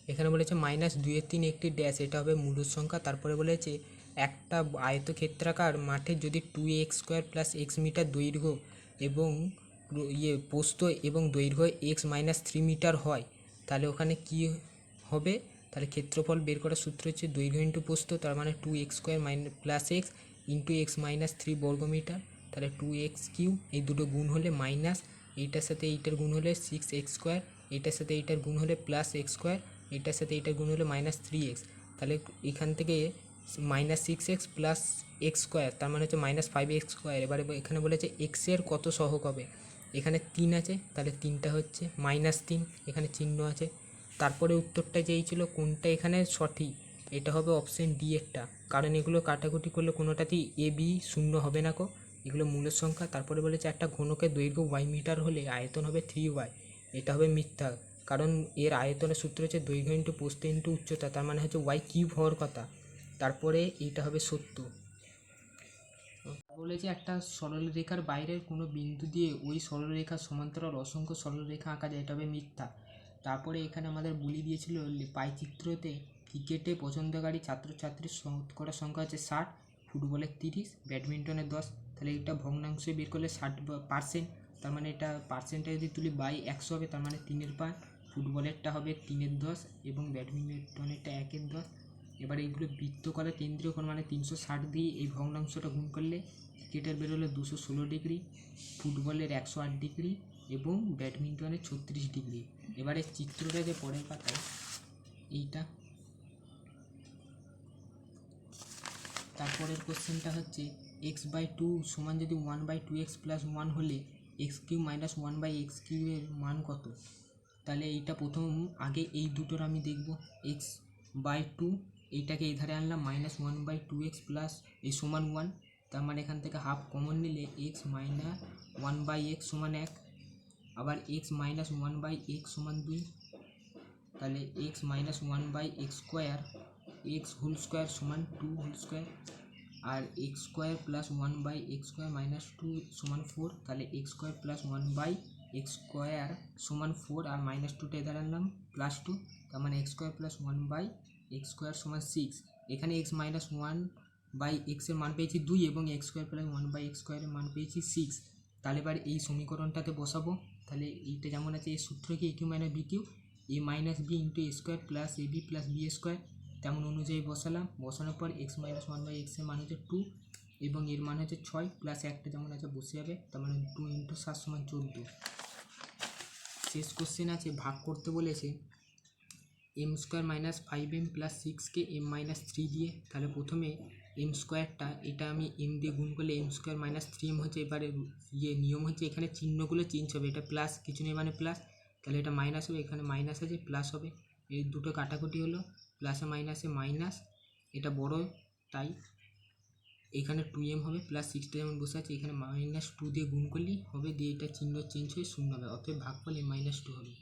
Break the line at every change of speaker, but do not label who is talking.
এখানে বলেছে -2/3 একটি ড্যাশ, এটা হবে মূলদ সংখ্যা। তারপরে বলেছে একটা আয়তক্ষেত্রাকার মাঠে যদি 2x² + x মিটার দৈর্ঘ্য এবং প্রস্থ এবং দৈর্ঘ্য x-3 মিটার হয়, তাহলে ওখানে কি হবে? তাহলে ক্ষেত্রফল বের করার সূত্র হচ্ছে দৈর্ঘ্য ইন্টু প্রস্থ, তার মানে 2x² + x ইন্টু x-3 বর্গমিটার। তাহলে 2x³ এই দুটো গুণ হলে মাইনাস, এইটার সাথে এইটার গুণ হলে 6x², এইটার সাথে এইটার গুণ হলে +x², এইটার সাথে এইটার গুণ হলে -3x। তাহলে এখান থেকে -6x + x², তার মানে হচ্ছে -5x²। এবারে এখানে বলেছে এক্সের কত সহগ হবে? এখানে 3 আছে, তাহলে 3টা হচ্ছে -3, এখানে চিহ্ন আছে। তারপরে উত্তরটা যেই ছিল কোনটা এখানে সঠিক, এটা হবে অপশন ডি এরটা, কারণ এগুলো কাটাকুটি করলে কোনোটাতেই এ বি শূন্য হবে না কো, এগুলো মূলের সংখ্যা। তারপরে বলেছে একটা ঘনকের দৈর্ঘ্য y মিটার হলে আয়তন হবে 3y, এটা হবে মিথ্যা, কারণ এর আয়তনের সূত্র হচ্ছে দৈর্ঘ্য ইন্টু প্রস্থ ইন্টু উচ্চতা, তার মানে হচ্ছে y³ হওয়ার কথা। তারপরে এইটা হবে সত্য। বলেছে একটা সরলরেখার বাইরের কোনো বিন্দু দিয়ে ওই সরলরেখার সমান্তরাল অসংখ্য সরলরেখা আঁকা যায়, এটা হবে মিথ্যা। তারপরে এখানে আমাদের বলি দিয়েছিল পাইচিত্রতে ক্রিকেটে পছন্দকারী ছাত্রছাত্রীর শতকরা সংখ্যা হচ্ছে 60, ফুটবলের 30, ব্যাডমিন্টনের 10। তাহলে এটা ভগ্নাংশে বের করলে 60%, তার মানে এটা পার্সেন্টটা যদি তুলি বাই 100 হবে, তার মানে 3/5। ফুটবলেরটা হবে 3/10 এবং ব্যাডমিন্টনেরটা 1/10। এবার এইগুলো বৃত্তকলে কেন্দ্রীয় কোণ মানে 360 দিয়ে এই ভগ্নাংশটা গুণ করলে ক্রিকেটের বেরোলো 216 ডিগ্রি, ফুটবলের 108 ডিগ্রি এবং ব্যাডমিন্টনের 36 ডিগ্রি। এবারে চিত্রটা যে পরের পাতায় এইটা, তারপরের কোশ্চেনটা হচ্ছে x/2 সমান যদি 1/2x + 1 হলে x³ - 1/x³ এর মান কত? তাহলে এইটা প্রথম আগে এই দুটোর আমি দেখব। x/2 এইটাকে এধারে আনলাম, -1/2x প্লাস এই সমান 1, তার মানে এখান থেকে হাফ কমন নিলে x - 1/x সমান 1, আবার x - 1/x সমান 2, তাহলে x - 1/x² x² সমান 2² আর x² + 1/x² - 2 সমান 4, তাহলে x² + 1/x² সমান 4 আর -2টা এধারে আনলাম +2, তার মানে x² + 1/x² সমান 6। এখানে x - 1/x এর মান পেয়েছি 2 এবং x² + 1/x² এর মান পেয়েছি 6। তাহলে এবার এই সমীকরণটাতে বসাবো। তাহলে এইটা যেমন আছে এই সূত্র কি a³ - b³ a - b * a² + ab + b², তেমন অনুযায়ী বসালাম। বসানোর পর x - 1/x এর মান হচ্ছে 2 এবং এর মান হচ্ছে 6 প্লাস একটা যেমন আছে বসে যাবে, তার মানে 2 × 7 = 14। শেষ কোশ্চেন আছে ভাগ করতে বলেছে m² - 5m + 6 কে m - 3 দিয়ে। তাহলে প্রথমে m²টা এটা আমি m দিয়ে গুণ করলে m² - 3m হচ্ছে। এবারে নিয়ম হচ্ছে এখানে চিহ্নগুলো চেঞ্জ হবে, এটা প্লাস কিছু নেই মানে প্লাস, তাহলে এটা মাইনাস হবে, এখানে মাইনাস আছে প্লাস হবে, এই দুটো কাটাকুটি হলো, প্লাসে মাইনাসে মাইনাস, এটা বড় তাই এখানে 2m হবে, প্লাস 6টা যেমন বসে আছে এখানে -2 দিয়ে গুণ করলেই হবে, দিয়ে এটা চিহ্ন চেঞ্জ হয়ে 0 হবে, অতএব ভাগফল m - 2 হবে।